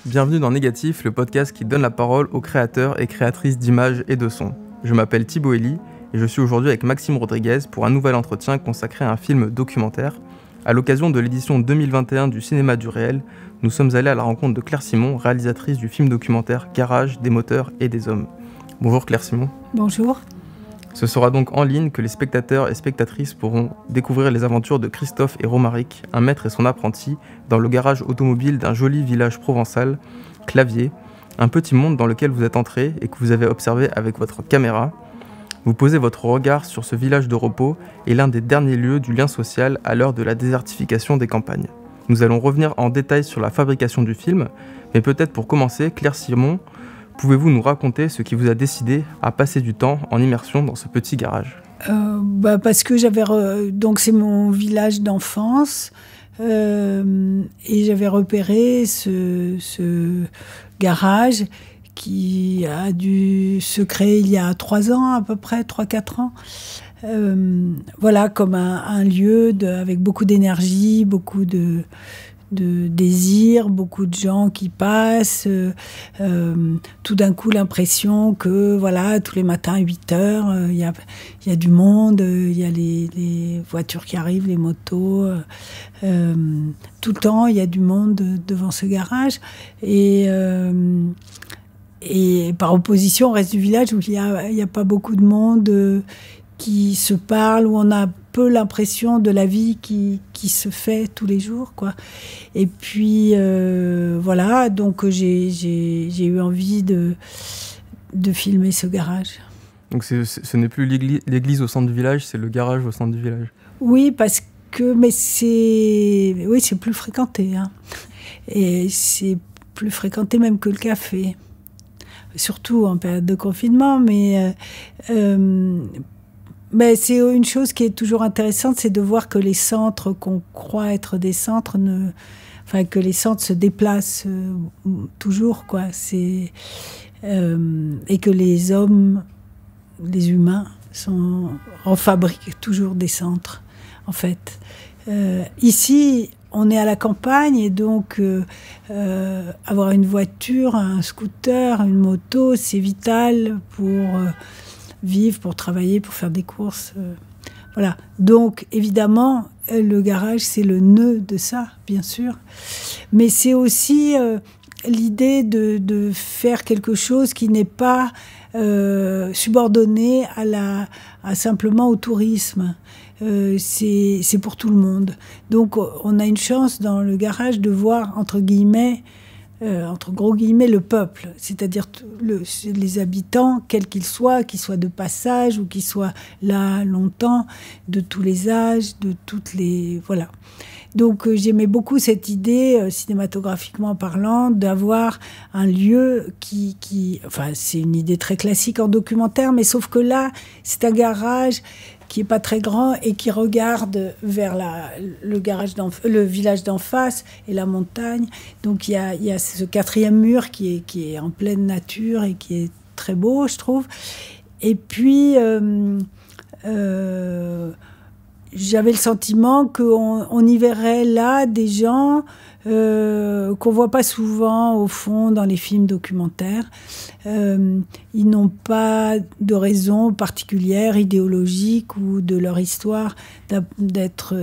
Bienvenue dans Négatif, le podcast qui donne la parole aux créateurs et créatrices d'images et de sons. Je m'appelle Thibaut Elie et je suis aujourd'hui avec Maxime Rodriguez pour un nouvel entretien consacré à un film documentaire. À l'occasion de l'édition 2021 du Cinéma du Réel, nous sommes allés à la rencontre de Claire Simon, réalisatrice du film documentaire Garage, des moteurs et des hommes. Bonjour Claire Simon. Bonjour. Ce sera donc en ligne que les spectateurs et spectatrices pourront découvrir les aventures de Christophe et Romaric, un maître et son apprenti, dans le garage automobile d'un joli village provençal, Claviers, un petit monde dans lequel vous êtes entré et que vous avez observé avec votre caméra. Vous posez votre regard sur ce village de repos et l'un des derniers lieux du lien social à l'heure de la désertification des campagnes. Nous allons revenir en détail sur la fabrication du film, mais peut-être pour commencer, Claire Simon, pouvez-vous nous raconter ce qui vous a décidé à passer du temps en immersion dans ce petit garage ? Parce que donc c'est mon village d'enfance et j'avais repéré ce garage qui a dû se créer il y a 3 ans à peu près, 3-4 ans. Voilà, comme un lieu avec beaucoup d'énergie, beaucoup de désir, beaucoup de gens qui passent, tout d'un coup l'impression que voilà, tous les matins à 8h, il y a du monde, il y a les voitures qui arrivent, les motos, tout le temps il y a du monde devant ce garage et par opposition au reste du village où il y a pas beaucoup de monde qui se parle, où on a peu l'impression de la vie qui se fait tous les jours, quoi. Et puis, voilà, donc j'ai eu envie de filmer ce garage. Donc ce n'est plus l'église au centre du village, c'est le garage au centre du village. Oui, mais c'est plus fréquenté, hein. Et c'est plus fréquenté même que le café. Surtout en période de confinement, mais c'est une chose qui est toujours intéressante, c'est de voir que les centres qu'on croit être des centres, que les centres se déplacent toujours, quoi. Et que les hommes, les humains, refabriquent toujours des centres, en fait. Ici, on est à la campagne et donc avoir une voiture, un scooter, une moto, c'est vital pour vivre, pour travailler, pour faire des courses. Voilà. Donc, évidemment, le garage, c'est le nœud de ça, bien sûr. Mais c'est aussi l'idée de faire quelque chose qui n'est pas subordonné à simplement au tourisme. C'est pour tout le monde. Donc, on a une chance dans le garage de voir, entre gros guillemets, le peuple, c'est-à-dire les habitants, quels qu'ils soient de passage ou qu'ils soient là longtemps, de tous les âges, de toutes les... Voilà. Donc j'aimais beaucoup cette idée, cinématographiquement parlant, d'avoir un lieu c'est une idée très classique en documentaire, mais sauf que là, c'est un garage qui est pas très grand et qui regarde vers le village d'en face et la montagne. Donc il y a ce 4e mur qui est en pleine nature et qui est très beau, je trouve. Et puis j'avais le sentiment qu'on y verrait là des gens qu'on voit pas souvent au fond dans les films documentaires. Ils n'ont pas de raison particulière, idéologique ou de leur histoire d'être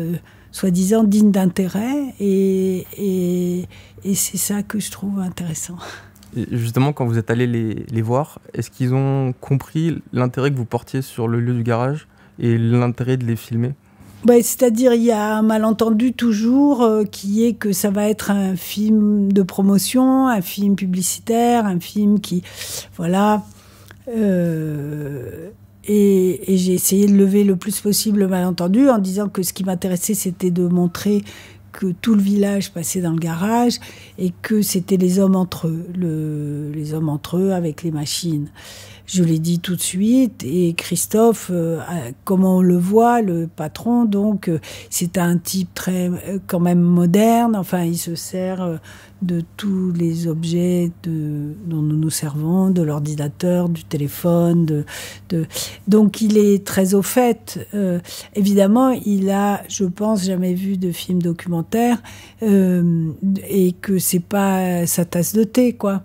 soi-disant digne d'intérêt et c'est ça que je trouve intéressant. Et justement, quand vous êtes allé les voir, est-ce qu'ils ont compris l'intérêt que vous portiez sur le lieu du garage et l'intérêt de les filmer ? C'est-à-dire, il y a un malentendu toujours qui est que ça va être un film de promotion, un film publicitaire, un film qui... Voilà. Et j'ai essayé de lever le plus possible le malentendu en disant que ce qui m'intéressait, c'était de montrer que tout le village passait dans le garage et que c'était les hommes entre eux avec les machines. je l'ai dit tout de suite. Et Christophe, comment on le voit, le patron, donc c'est un type très quand même moderne. Enfin, il se sert de tous les objets dont nous nous servons, de l'ordinateur, du téléphone. Donc il est très au fait. Évidemment, il a, je pense, jamais vu de film documentaire et que c'est pas sa tasse de thé, quoi.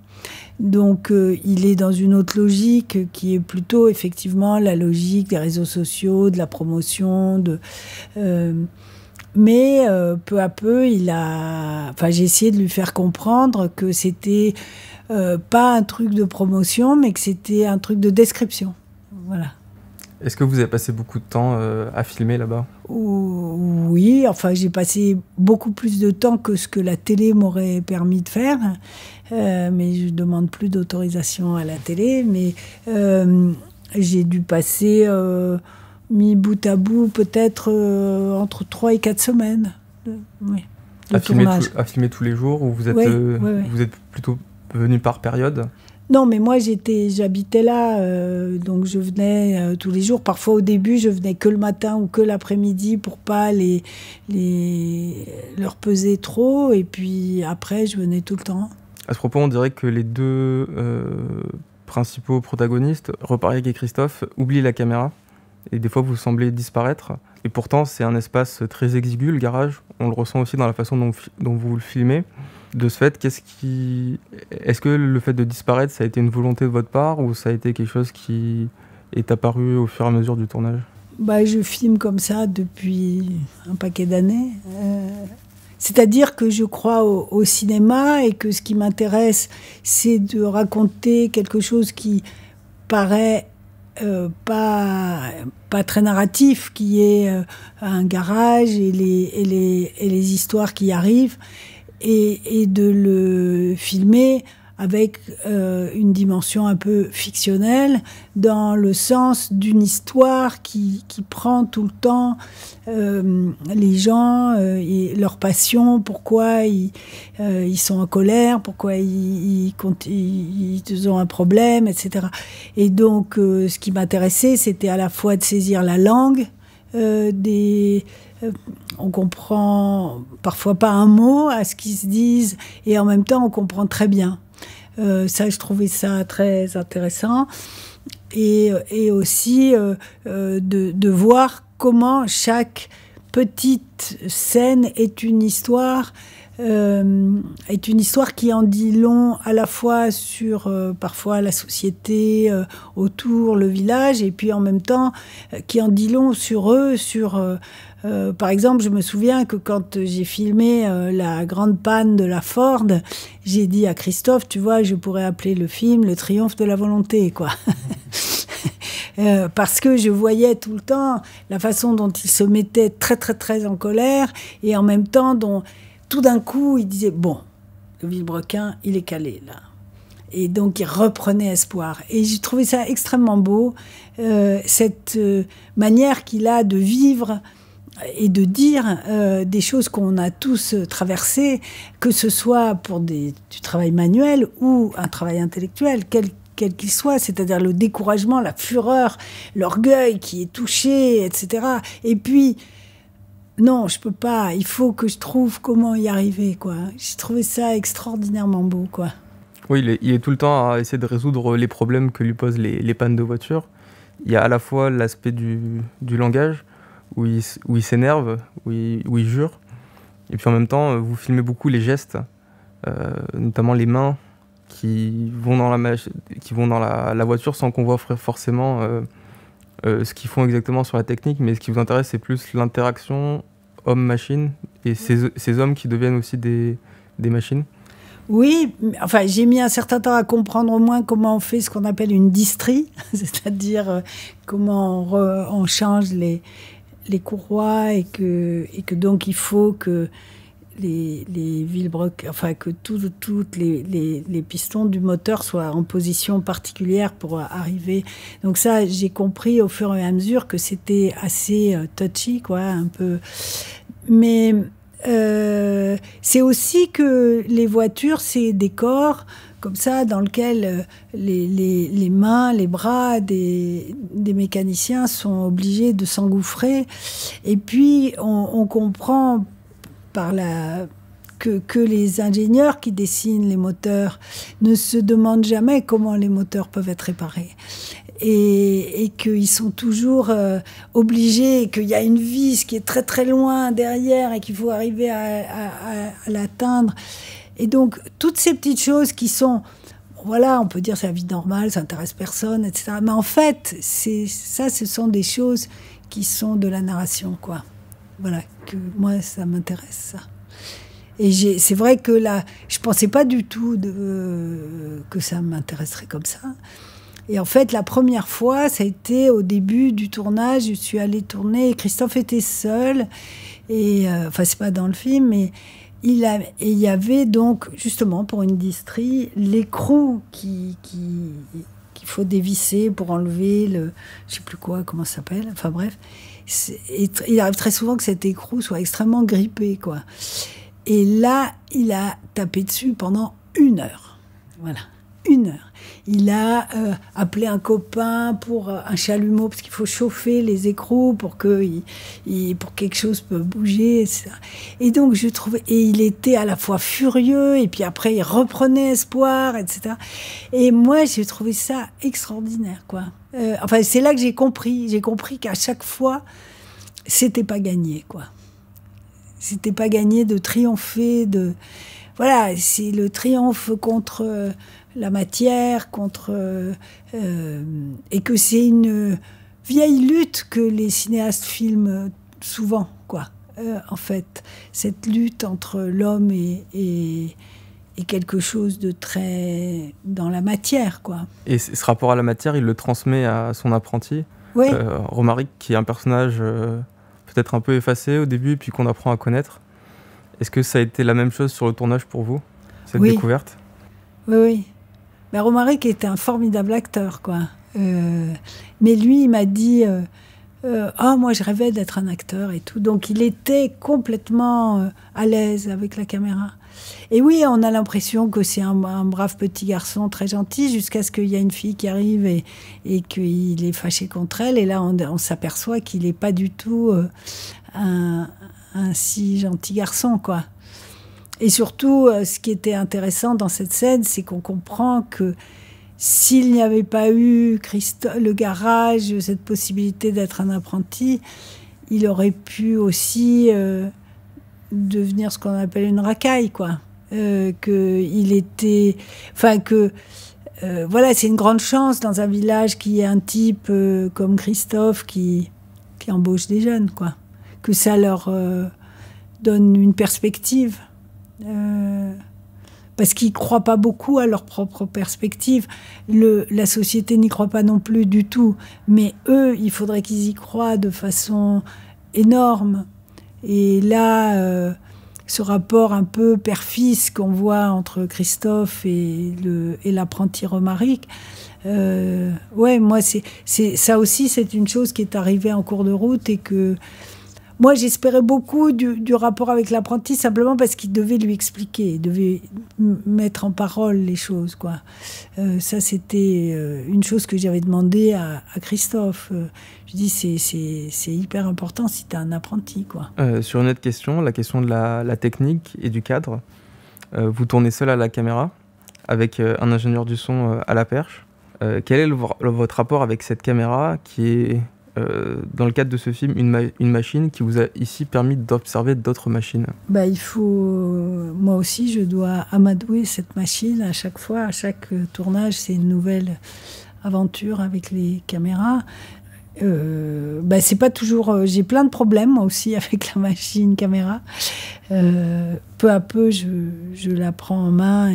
Donc il est dans une autre logique qui est plutôt effectivement la logique des réseaux sociaux, de la promotion, mais peu à peu, j'ai essayé de lui faire comprendre que c'était pas un truc de promotion, mais que c'était un truc de description. Voilà. Est-ce que vous avez passé beaucoup de temps à filmer là-bas ? Oui, enfin j'ai passé beaucoup plus de temps que ce que la télé m'aurait permis de faire, mais je demande plus d'autorisation à la télé, mais j'ai dû passer, mis bout à bout, peut-être entre 3 et 4 semaines de tournage. À filmer tous les jours, ou vous êtes, vous êtes plutôt venu par période ? Non, mais moi, j'habitais là, donc je venais tous les jours. Parfois, au début, je venais que le matin ou que l'après-midi pour pas leur peser trop. Et puis après, je venais tout le temps. À ce propos, on dirait que les deux principaux protagonistes, Romaric et Christophe, oublient la caméra. Et des fois, vous semblez disparaître. Et pourtant, c'est un espace très exigu, le garage. On le ressent aussi dans la façon dont vous le filmez. De ce fait, est-ce que le fait de disparaître, ça a été une volonté de votre part, ou ça a été quelque chose qui est apparu au fur et à mesure du tournage ? Je filme comme ça depuis un paquet d'années. C'est-à-dire que je crois au cinéma, et que ce qui m'intéresse, c'est de raconter quelque chose qui paraît pas très narratif, qui est un garage et les histoires qui arrivent. Et de le filmer avec une dimension un peu fictionnelle, dans le sens d'une histoire qui prend tout le temps les gens et leur passion, pourquoi ils sont en colère, pourquoi ils ont un problème, etc. Et donc, ce qui m'intéressait, c'était à la fois de saisir la langue on comprend parfois pas un mot à ce qu'ils se disent, et en même temps on comprend très bien. Ça, je trouvais ça très intéressant, et aussi de voir comment chaque petite scène est une histoire qui en dit long, à la fois sur parfois la société autour, le village, et puis en même temps qui en dit long sur eux, par exemple, je me souviens que quand j'ai filmé la grande panne de la Ford, j'ai dit à Christophe, tu vois, je pourrais appeler le film Le Triomphe de la volonté, quoi. Parce que je voyais tout le temps la façon dont il se mettait très, très, très en colère, et en même temps dont tout d'un coup, il disait, bon, le Vilebrequin, il est calé, là. Et donc, il reprenait espoir. Et j'ai trouvé ça extrêmement beau, cette manière qu'il a de vivre et de dire des choses qu'on a tous traversées, que ce soit pour du travail manuel ou un travail intellectuel, quel qu'il soit, c'est-à-dire le découragement, la fureur, l'orgueil qui est touché, etc. Et puis, non, je peux pas, il faut que je trouve comment y arriver, quoi. J'ai trouvé ça extraordinairement beau, quoi. Oui, il est tout le temps à essayer de résoudre les problèmes que lui posent les pannes de voiture. Il y a à la fois l'aspect du langage, où il s'énerve, où il jure. Et puis en même temps, vous filmez beaucoup les gestes, notamment les mains qui vont dans la voiture sans qu'on voit forcément ce qu'ils font exactement sur la technique. Mais ce qui vous intéresse, c'est plus l'interaction homme-machine, et ces hommes qui deviennent aussi des machines. Oui, enfin, j'ai mis un certain temps à comprendre au moins comment on fait ce qu'on appelle une distrie, c'est-à-dire comment on change les courroies, et que donc il faut que les vilebrequins, enfin que toutes les pistons du moteur soient en position particulière pour arriver. Donc ça, j'ai compris au fur et à mesure que c'était assez touchy, quoi, un peu. Mais c'est aussi que les voitures, c'est des corps comme ça, dans lequel les mains, les bras des mécaniciens sont obligés de s'engouffrer. Et puis, on comprend que les ingénieurs qui dessinent les moteurs ne se demandent jamais comment les moteurs peuvent être réparés. Et qu'ils sont toujours obligés, qu'il y a une vis qui est très très loin derrière et qu'il faut arriver à l'atteindre. Et donc, toutes ces petites choses qui sont, voilà, on peut dire c'est la vie normale, ça n'intéresse personne, etc. Mais en fait, ce sont des choses qui sont de la narration, quoi. Voilà, que moi, ça m'intéresse, ça. Et c'est vrai que là, je ne pensais pas du tout que ça m'intéresserait comme ça. Et en fait, la première fois, ça a été au début du tournage. Je suis allée tourner et Christophe était seul. Et, enfin, c'est pas dans le film, mais il y avait donc, justement, pour une distrie, l'écrou qu'il faut dévisser pour enlever le... Je sais plus quoi, comment ça s'appelle. Enfin bref. Il arrive très souvent que cet écrou soit extrêmement grippé, quoi. Et là, il a tapé dessus pendant 1 heure. Voilà, 1 heure. Il a appelé un copain pour un chalumeau, parce qu'il faut chauffer les écrous pour que quelque chose peut bouger, etc. Et donc, je trouvais... Et il était à la fois furieux, et puis après, il reprenait espoir, etc. Et moi, j'ai trouvé ça extraordinaire, quoi. Enfin, c'est là que j'ai compris. J'ai compris qu'à chaque fois, c'était pas gagné, quoi. C'était pas gagné de triompher de... Voilà, c'est le triomphe contre la matière, et que c'est une vieille lutte que les cinéastes filment souvent, quoi. En fait, cette lutte entre l'homme et quelque chose de très... dans la matière, quoi. Et ce rapport à la matière, il le transmet à son apprenti, oui. Romaric, qui est un personnage... peut-être un peu effacé au début, puis qu'on apprend à connaître. Est-ce que ça a été la même chose sur le tournage pour vous, cette découverte ? Oui, oui. Mais Romaric était un formidable acteur, quoi. Mais lui, il m'a dit moi, je rêvais d'être un acteur et tout. Donc, il était complètement à l'aise avec la caméra. Et oui, on a l'impression que c'est un brave petit garçon très gentil, jusqu'à ce qu'il y a une fille qui arrive et qu'il est fâché contre elle. Et là, on s'aperçoit qu'il n'est pas du tout un si gentil garçon, quoi. Et surtout, ce qui était intéressant dans cette scène, c'est qu'on comprend que s'il n'y avait pas eu le garage, cette possibilité d'être un apprenti, il aurait pu aussi devenir ce qu'on appelle une racaille, quoi. Qu'il était... Enfin, que... voilà, c'est une grande chance dans un village qu'il y ait un type comme Christophe qui embauche des jeunes, quoi. Que ça leur donne une perspective. Parce qu'ils ne croient pas beaucoup à leur propre perspective. La société n'y croit pas non plus du tout. Mais eux, il faudrait qu'ils y croient de façon énorme. Et là, ce rapport un peu père-fils qu'on voit entre Christophe et l'apprenti Romaric, ouais, moi, ça aussi, c'est une chose qui est arrivée en cours de route et que moi, j'espérais beaucoup du rapport avec l'apprenti, simplement parce qu'il devait lui expliquer, il devait mettre en parole les choses, quoi. Ça, c'était une chose que j'avais demandé à Christophe. Je dis, c'est hyper important si tu as un apprenti, quoi. Sur une autre question, la question de la technique et du cadre. Vous tournez seul à la caméra, avec un ingénieur du son à la perche. Quel est votre rapport avec cette caméra qui est... dans le cadre de ce film, une machine qui vous a ici permis d'observer d'autres machines? Il faut... Moi aussi, je dois amadouer cette machine à chaque fois. À chaque tournage, c'est une nouvelle aventure avec les caméras. C'est pas toujours... J'ai plein de problèmes, moi aussi, avec la machine caméra. Peu à peu, je la prends en main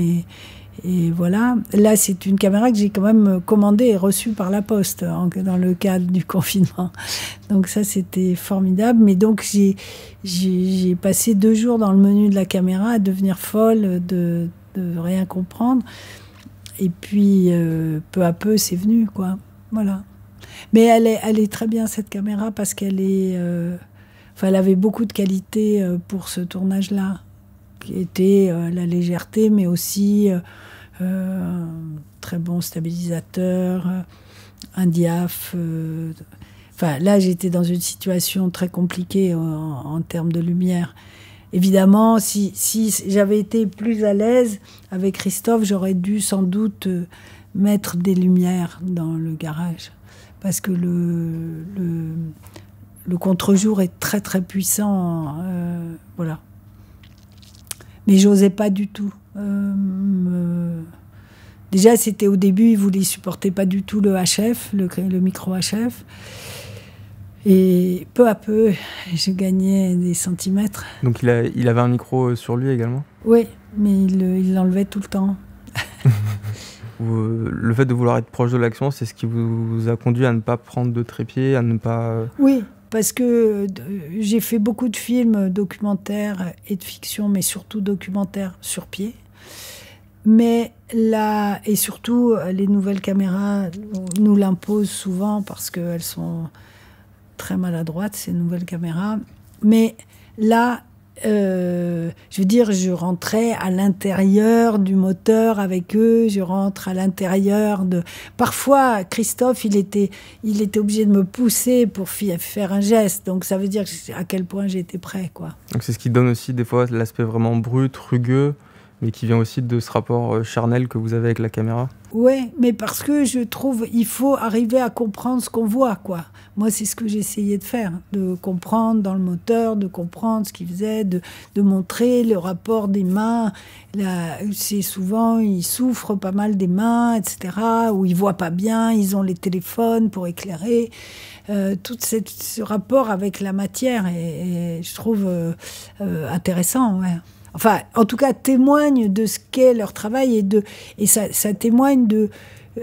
et voilà. Là, c'est une caméra que j'ai quand même commandée et reçue par la poste dans le cadre du confinement. Donc ça, c'était formidable. Mais donc, j'ai passé 2 jours dans le menu de la caméra à devenir folle de rien comprendre. Et puis, peu à peu, c'est venu, quoi. Voilà. Mais elle est très bien, cette caméra, parce qu'elle est... elle avait beaucoup de qualités pour ce tournage-là, qui était la légèreté, mais aussi très bon stabilisateur, un diaph. Enfin, là, j'étais dans une situation très compliquée en termes de lumière. Évidemment, si j'avais été plus à l'aise avec Christophe, j'aurais dû sans doute mettre des lumières dans le garage. Parce que le contre-jour est très très puissant. Voilà. Mais j'osais pas du tout. Déjà, c'était au début, il supportait pas du tout le HF, le micro HF. Et peu à peu, je gagnais des centimètres. Donc il avait un micro sur lui également? Oui, mais il l'enlevait tout le temps. Le fait de vouloir être proche de l'action, c'est ce qui vous a conduit à ne pas prendre de trépied, à ne pas... Oui, parce que j'ai fait beaucoup de films documentaires et de fiction, mais surtout documentaires sur pied. Mais là, et surtout, les nouvelles caméras nous l'imposent souvent parce qu'elles sont très maladroites, ces nouvelles caméras. Mais là, je veux dire, je rentrais à l'intérieur du moteur avec eux, je rentre à l'intérieur de... Parfois, Christophe, il était obligé de me pousser pour faire un geste, donc ça veut dire à quel point j'étais prêt, quoi. Donc c'est ce qui donne aussi des fois l'aspect vraiment brut, rugueux, mais qui vient aussi de ce rapport charnel que vous avez avec la caméra. Ouais, mais parce que je trouve il faut arriver à comprendre ce qu'on voit, quoi. Moi, c'est ce que j'essayais de faire, de comprendre dans le moteur, de comprendre ce qu'il faisait, de montrer le rapport des mains. Là, c'est souvent, ils souffrent pas mal des mains, etc., ou ils voient pas bien, ils ont les téléphones pour éclairer. Tout ce rapport avec la matière et je trouve intéressant, ouais. Enfin, en tout cas, témoigne de ce qu'est leur travail et ça témoigne de...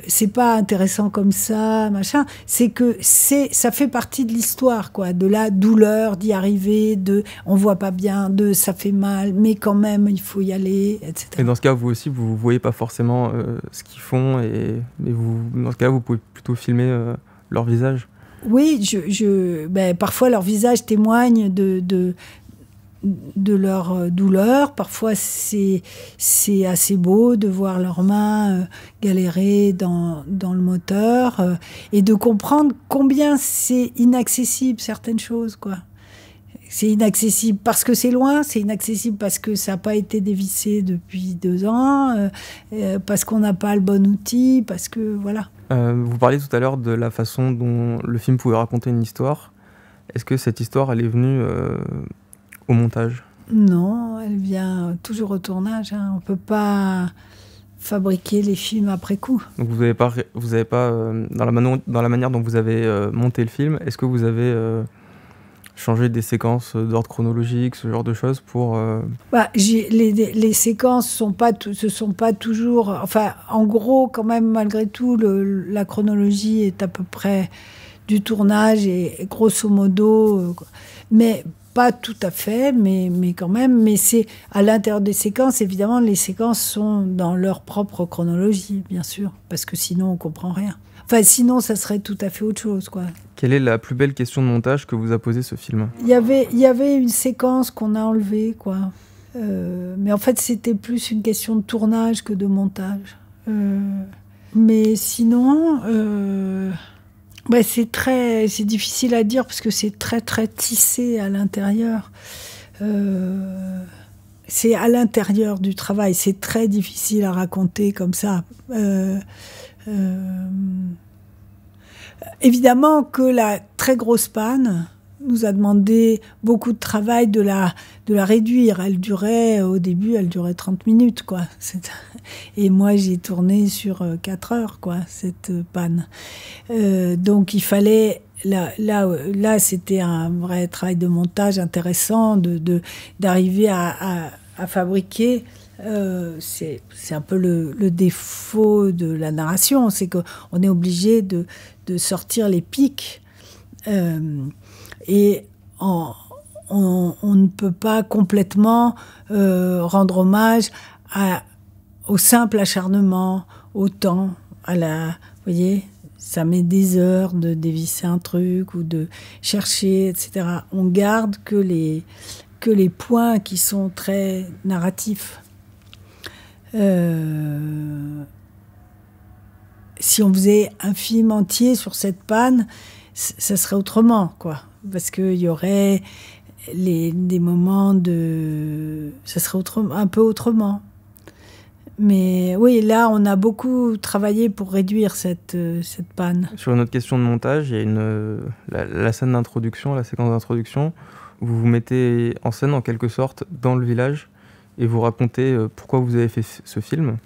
C'est pas intéressant comme ça, machin. C'est que ça fait partie de l'histoire, quoi. De la douleur d'y arriver, on voit pas bien, ça fait mal, mais quand même, il faut y aller, etc. Et dans ce cas, vous aussi, vous voyez pas forcément ce qu'ils font mais dans ce cas, vous pouvez plutôt filmer leur visage. Oui, parfois leur visage témoigne de leur douleur. Parfois, c'est assez beau de voir leurs mains galérer dans le moteur et de comprendre combien c'est inaccessible, certaines choses, quoi. C'est inaccessible parce que c'est loin, c'est inaccessible parce que ça n'a pas été dévissé depuis 2 ans, parce qu'on n'a pas le bon outil, parce que, voilà. Vous parliez tout à l'heure de la façon dont le film pouvait raconter une histoire. Est-ce que cette histoire, elle est venue... au montage? Non, elle vient toujours au tournage. Hein. On ne peut pas fabriquer les films après coup. Donc vous n'avez pas dans la manière dont vous avez monté le film, est-ce que vous avez changé des séquences d'ordre chronologique, ce genre de choses pour... Les séquences se sont pas toujours... Enfin, en gros, quand même, malgré tout, la chronologie est à peu près du tournage et grosso modo... mais pas tout à fait, mais quand même. Mais c'est à l'intérieur des séquences, évidemment, les séquences sont dans leur propre chronologie, bien sûr, parce que sinon, on comprend rien. Enfin, sinon, ça serait tout à fait autre chose, quoi. Quelle est la plus belle question de montage que vous a posée ce film? Il y avait une séquence qu'on a enlevée, quoi. Mais en fait, c'était plus une question de tournage que de montage. Mais sinon... c'est difficile à dire parce que c'est très très tissé à l'intérieur. C'est à l'intérieur du travail. C'est très difficile à raconter comme ça. Évidemment que la très grosse panne nous a demandé beaucoup de travail de la réduire. Au début, elle durait 30 minutes, quoi. Et moi, j'ai tourné sur 4 heures, quoi, cette panne. Donc, il fallait... Là, c'était un vrai travail de montage intéressant, d'arriver à fabriquer... c'est un peu le défaut de la narration, c'est qu'on est obligé de sortir les pics. Et on ne peut pas complètement rendre hommage au simple acharnement, au temps, vous voyez, ça met des heures de dévisser un truc ou de chercher, etc. On garde que les points qui sont très narratifs. Si on faisait un film entier sur cette panne, ça serait autrement, quoi. Parce qu'il y aurait des moments de... Ça serait un peu autrement. Mais oui, là, on a beaucoup travaillé pour réduire cette panne. Sur une autre question de montage, il y a la scène d'introduction, la séquence d'introduction. Vous vous mettez en scène, en quelque sorte, dans le village et vous racontez pourquoi vous avez fait ce film.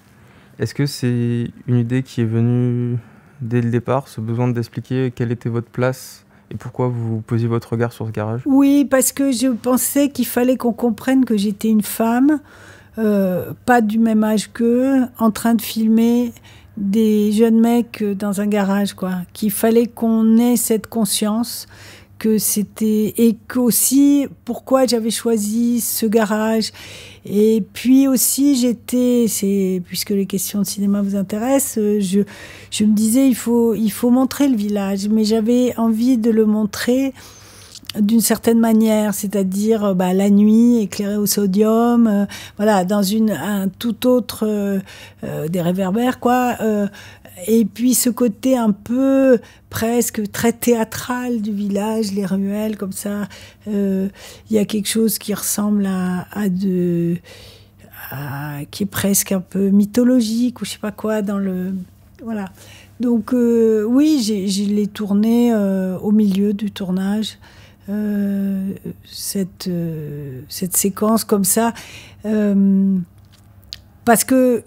Est-ce que c'est une idée qui est venue dès le départ, ce besoin d'expliquer quelle était votre place et pourquoi vous posiez votre regard sur ce garage? Oui, parce que je pensais qu'il fallait qu'on comprenne que j'étais une femme, pas du même âge qu'eux, en train de filmer des jeunes mecs dans un garage, quoi. Qu'il fallait qu'on ait cette conscience que c'était... Et qu'aussi, pourquoi j'avais choisi ce garage. Et puis aussi, puisque les questions de cinéma vous intéressent, je me disais, il faut montrer le village. Mais j'avais envie de le montrer d'une certaine manière, c'est-à-dire la nuit, éclairée au sodium, voilà, dans un tout autre... des réverbères, quoi. Et puis ce côté un peu presque très théâtral du village, les ruelles comme ça. Il y a quelque chose qui ressemble qui est presque un peu mythologique ou je sais pas quoi dans le... Voilà. Donc oui, je l'ai tourné au milieu du tournage. Cette séquence comme ça. Parce que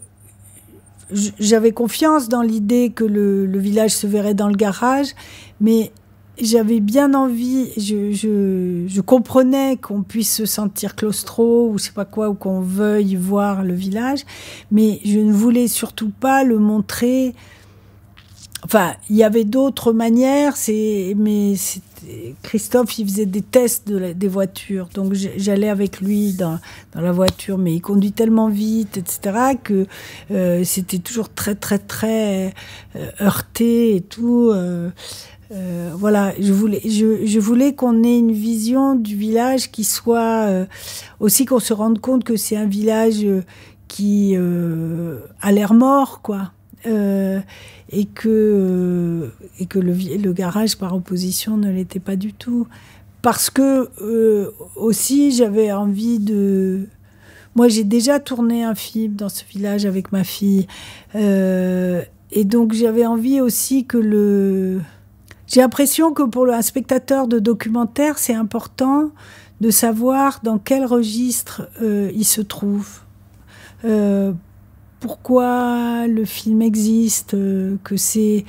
j'avais confiance dans l'idée que le village se verrait dans le garage, mais j'avais bien envie, je comprenais qu'on puisse se sentir claustro ou je sais pas quoi, ou qu'on veuille voir le village, mais je ne voulais surtout pas le montrer. Enfin, il y avait d'autres manières, mais Christophe, il faisait des tests des voitures, donc j'allais avec lui dans la voiture, mais il conduit tellement vite, etc., que c'était toujours très, très, très heurté et tout. Voilà, je voulais qu'on ait une vision du village qui soit... aussi qu'on se rende compte que c'est un village qui a l'air mort, quoi. Et que le garage par opposition ne l'était pas du tout, parce que aussi j'avais envie de... Moi j'ai déjà tourné un film dans ce village avec ma fille, et donc j'avais envie aussi que j'ai l'impression que pour un spectateur de documentaire c'est important de savoir dans quel registre il se trouve, pourquoi le film existe, que c'est...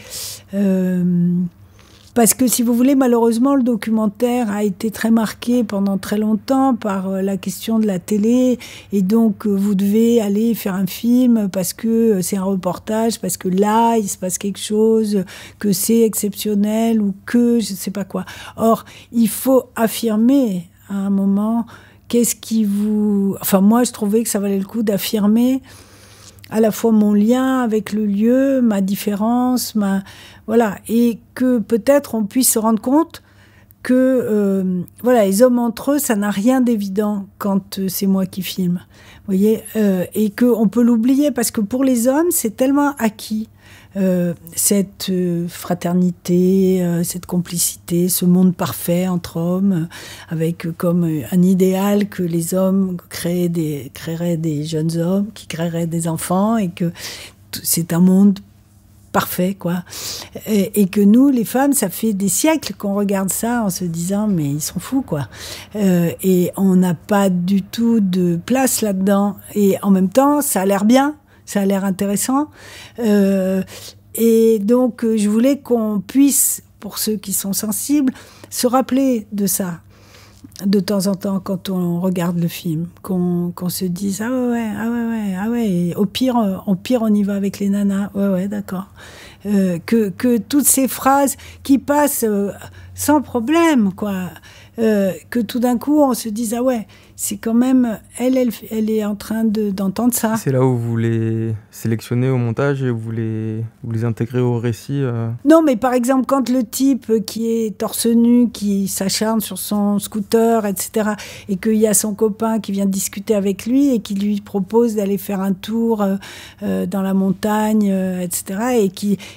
parce que, si vous voulez, malheureusement, le documentaire a été très marqué pendant très longtemps par la question de la télé. Et donc, vous devez aller faire un film parce que c'est un reportage, parce que là, il se passe quelque chose, que c'est exceptionnel ou que je ne sais pas quoi. Or, il faut affirmer à un moment qu'est-ce qui vous... Enfin, moi, je trouvais que ça valait le coup d'affirmer à la fois mon lien avec le lieu, ma différence, voilà, et que peut-être on puisse se rendre compte que voilà, les hommes entre eux, ça n'a rien d'évident quand c'est moi qui filme, vous voyez, et qu'on peut l'oublier parce que pour les hommes, c'est tellement acquis. Cette fraternité, cette complicité, ce monde parfait entre hommes, avec comme un idéal que les hommes créeraient des jeunes hommes, qui créeraient des enfants, et que c'est un monde parfait, quoi. Et que nous, les femmes, ça fait des siècles qu'on regarde ça en se disant, mais ils sont fous, quoi. Et on n'a pas du tout de place là-dedans. Et en même temps, ça a l'air bien. Ça a l'air intéressant. Et donc, je voulais qu'on puisse, pour ceux qui sont sensibles, se rappeler de ça de temps en temps quand on regarde le film. Qu'on se dise, ah ouais. Et au pire, on y va avec les nanas. Ouais, d'accord. Que toutes ces phrases qui passent sans problème, quoi. Que tout d'un coup, on se dise, ah ouais, c'est quand même... Elle est en train d'entendre ça. C'est là où vous les sélectionnez au montage et vous les intégrez au récit Non, mais par exemple, quand le type qui est torse nu, qui s'acharne sur son scooter, etc., et qu'il y a son copain qui vient discuter avec lui et qui lui propose d'aller faire un tour dans la montagne, etc.,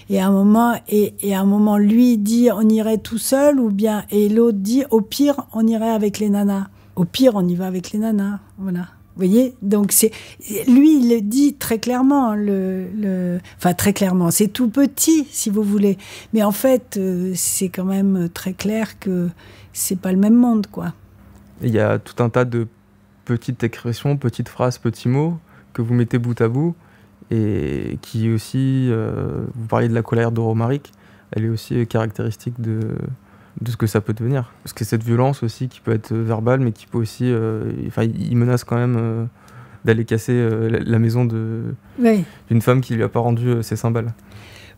et à un moment, lui dit on irait tout seul, ou bien, et l'autre dit au pire, on irait avec les nanas. Au pire, on y va avec les nanas, voilà. Vous voyez, donc lui, il le dit très clairement, enfin très clairement, c'est tout petit, si vous voulez, mais en fait, c'est quand même très clair que c'est pas le même monde, quoi. Il y a tout un tas de petites expressions, petites phrases, petits mots que vous mettez bout à bout et qui aussi, vous parliez de la colère de Romaric, elle est aussi caractéristique de ce que ça peut devenir. Parce que cette violence aussi qui peut être verbale, mais qui peut aussi... il menace quand même d'aller casser la maison d'une femme qui lui a pas rendu ses cymbales.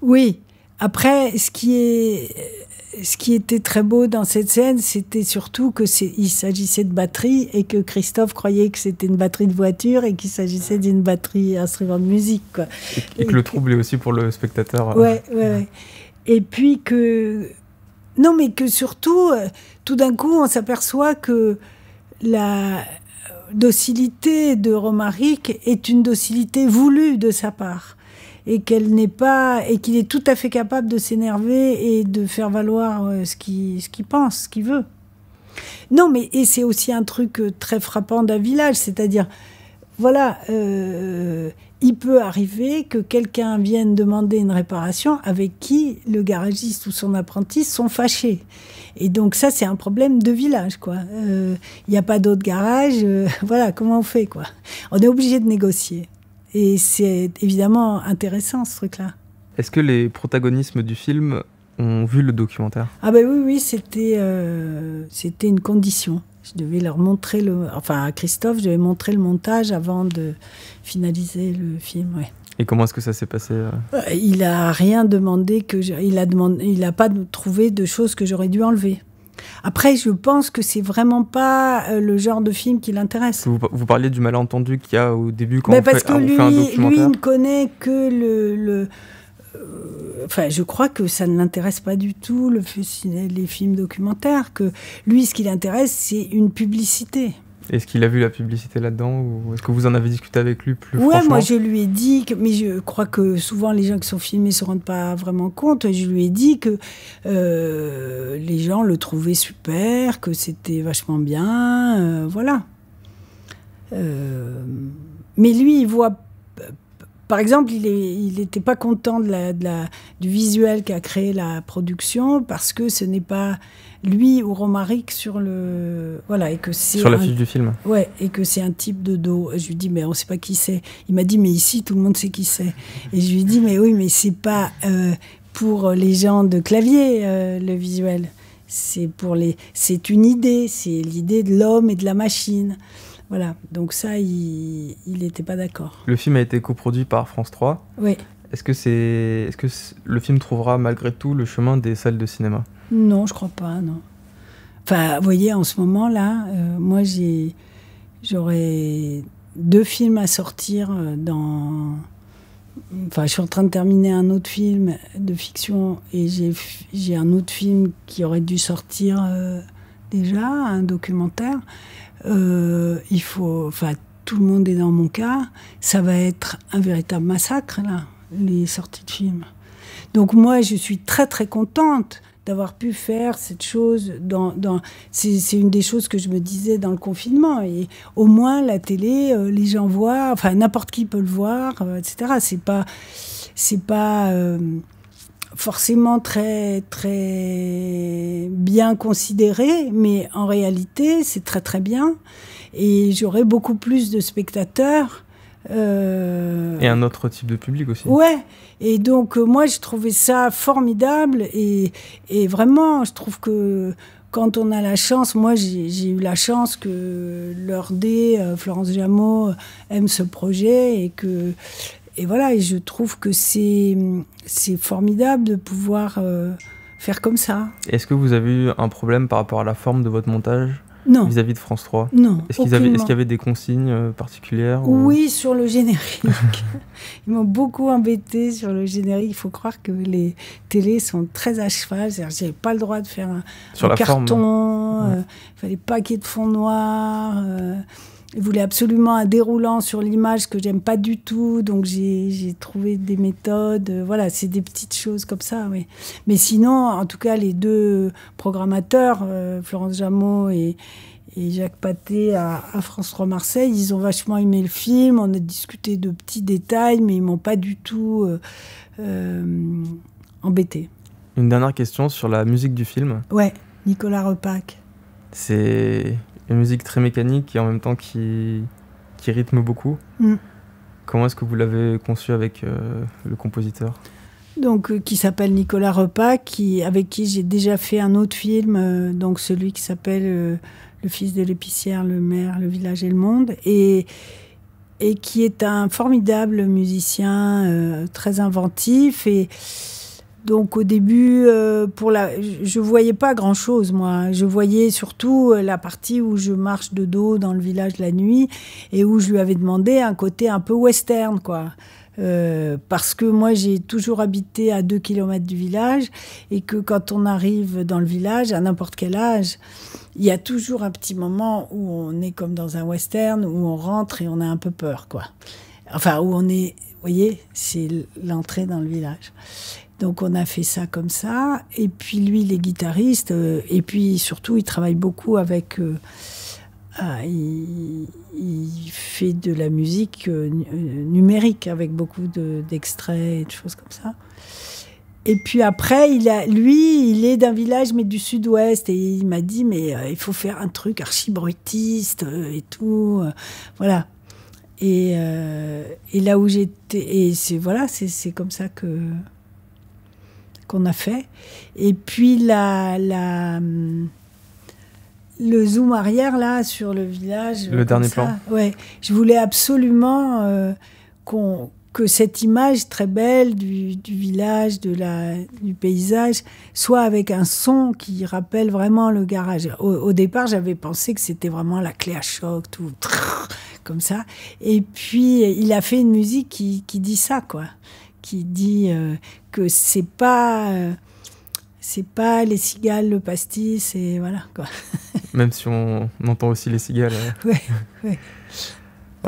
Oui. Après, ce qui était très beau dans cette scène, c'était surtout il s'agissait de batterie et que Christophe croyait que c'était une batterie de voiture et qu'il s'agissait d'une batterie instrument de musique, quoi. Et que le trouble est aussi pour le spectateur. Ouais. Et puis que... Non, mais que surtout, tout d'un coup, on s'aperçoit que la docilité de Romaric est une docilité voulue de sa part. Et qu'il est tout à fait capable de s'énerver et de faire valoir ce qu'il pense, ce qu'il veut. Non, mais et c'est aussi un truc très frappant d'un village, c'est-à-dire, voilà, il peut arriver que quelqu'un vienne demander une réparation avec qui le garagiste ou son apprenti sont fâchés. Et donc ça, c'est un problème de village, quoi. Il n'y a pas d'autre garage, voilà, comment on fait, quoi. On est obligé de négocier. Et c'est évidemment intéressant, ce truc-là. Est-ce que les protagonistes du film ont vu le documentaire ? Ah ben oui, c'était une condition. Je devais leur montrer à Christophe, je devais montrer le montage avant de finaliser le film, ouais. Et comment est-ce que ça s'est passé ? Il a rien demandé il a pas trouvé de choses que j'aurais dû enlever. Après, je pense que c'est vraiment pas le genre de film qui l'intéresse. Vous parliez du malentendu qu'il y a au début quand parce que on fait un documentaire. lui ne connaît que enfin, je crois que ça ne l'intéresse pas du tout, les films documentaires. Que lui, ce qui l'intéresse, c'est une publicité. Est-ce qu'il a vu la publicité là-dedans ou est-ce que vous en avez discuté avec lui plus franchement ? Ouais, moi je lui ai dit, mais je crois que souvent les gens qui sont filmés ne se rendent pas vraiment compte. Je lui ai dit que les gens le trouvaient super, que c'était vachement bien, voilà. Mais lui, il voit... Par exemple, il n'était pas content du visuel qu'a créé la production parce que ce n'est pas lui ou Romaric sur le... Voilà, et que c'est sur l'affiche du film. Ouais, et que c'est un type de dos. Je lui dis, mais on ne sait pas qui c'est. Il m'a dit, mais ici, tout le monde sait qui c'est. Et je lui dis, mais oui, mais c'est pas pour les gens de clavier, le visuel. C'est une idée, c'est l'idée de l'homme et de la machine. Voilà, donc ça, il n'était pas d'accord. Le film a été coproduit par France 3. Oui. Est-ce que le film trouvera malgré tout le chemin des salles de cinéma ? Non, je crois pas, non. Enfin, vous voyez, en ce moment-là, moi, j'aurais 2 films à sortir Enfin, je suis en train de terminer un autre film de fiction et j'ai un autre film qui aurait dû sortir déjà, un documentaire. Il faut... Enfin, tout le monde est dans mon cas. Ça va être un véritable massacre, là, les sorties de films. Donc moi, je suis très, très contente d'avoir pu faire cette chose. C'est une des choses que je me disais dans le confinement. Et au moins, la télé, les gens voient, enfin, n'importe qui peut le voir, etc. C'est pas forcément très, très bien considéré, mais en réalité, c'est très, très bien. Et j'aurai beaucoup plus de spectateurs. Et un autre type de public aussi. Ouais. Et donc, moi, je trouvais ça formidable. Et vraiment, je trouve que quand on a la chance, moi, j'ai eu la chance que Laure D, Florence Jameau, aiment ce projet. Et voilà, et je trouve que c'est formidable de pouvoir faire comme ça. Est-ce que vous avez eu un problème par rapport à la forme de votre montage ? Non. vis-à-vis de France 3? Non, Est-ce qu'il y avait des consignes particulières Oui, sur le générique. Ils m'ont beaucoup embêté sur le générique. Il faut croire que les télés sont très à cheval. Je n'avais pas le droit de faire un carton. Il ne fallait pas qu'il y ait de fond noir. Ils voulaient absolument un déroulant sur l'image que j'aime pas du tout. Donc j'ai trouvé des méthodes. Voilà, c'est des petites choses comme ça. Oui. Mais sinon, en tout cas, les deux programmateurs, Florence Jameau et Jacques Pathé à France 3 Marseille, ils ont vachement aimé le film. On a discuté de petits détails, mais ils m'ont pas du tout embêté. Une dernière question sur la musique du film. Ouais, Nicolas Repac. C'est une musique très mécanique et en même temps qui rythme beaucoup. Comment est-ce que vous l'avez conçue avec le compositeur ? Donc, qui s'appelle Nicolas Repac, avec qui j'ai déjà fait un autre film, donc celui qui s'appelle Le fils de l'épicière, le maire, le village et le monde, et qui est un formidable musicien, très inventif. Et donc au début, je voyais pas grand-chose, moi. Je voyais surtout la partie où je marche de dos dans le village la nuit et où je lui avais demandé un côté un peu western, quoi. Parce que moi, j'ai toujours habité à 2 km du village et que quand on arrive dans le village, à n'importe quel âge, il y a toujours un petit moment où on est comme dans un western, où on rentre et on a un peu peur, quoi. Enfin, où on est, vous voyez, c'est l'entrée dans le village. Donc on a fait ça comme ça. Et puis lui, il est guitariste. Et puis surtout, il travaille beaucoup avec... il fait de la musique numérique avec beaucoup d'extraits et de choses comme ça. Et puis après, il est d'un village mais du sud-ouest et il m'a dit mais il faut faire un truc archi-brutiste et tout, voilà. Et là où j'étais, et c'est comme ça qu'on a fait. Et puis le zoom arrière, là, sur le village... Le dernier plan. Ouais. Je voulais absolument que cette image très belle du village, du paysage, soit avec un son qui rappelle vraiment le garage. Au départ, j'avais pensé que c'était vraiment la clé à choc, tout comme ça. Et puis, il a fait une musique qui dit ça, quoi. Qui dit que c'est pas les cigales, le pastis, et voilà, quoi. Même si on entend aussi les cigales. Ouais.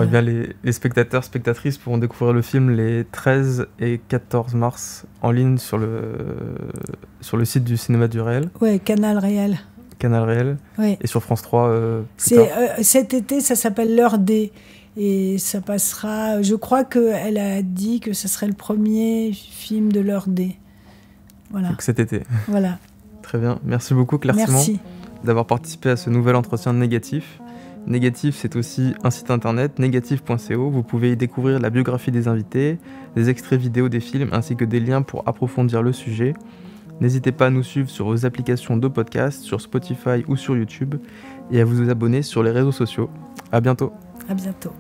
Eh bien, les spectateurs, spectatrices pourront découvrir le film les 13 et 14 mars en ligne sur le site du Cinéma du Réel. Ouais, Canal Réel. Canal Réel. Ouais. Et sur France 3 cet été, ça s'appelle L'heure D. Et ça passera... Je crois qu'elle a dit que ce serait le premier film de l'heure D. Voilà. Donc cet été. Voilà. Très bien. Merci beaucoup, Claire Simon, d'avoir participé à ce nouvel entretien de Négatif. Négatif, c'est aussi un site internet, négatif.co. Vous pouvez y découvrir la biographie des invités, des extraits vidéo des films, ainsi que des liens pour approfondir le sujet. N'hésitez pas à nous suivre sur vos applications de podcast, sur Spotify ou sur YouTube, et à vous abonner sur les réseaux sociaux. À bientôt. À bientôt.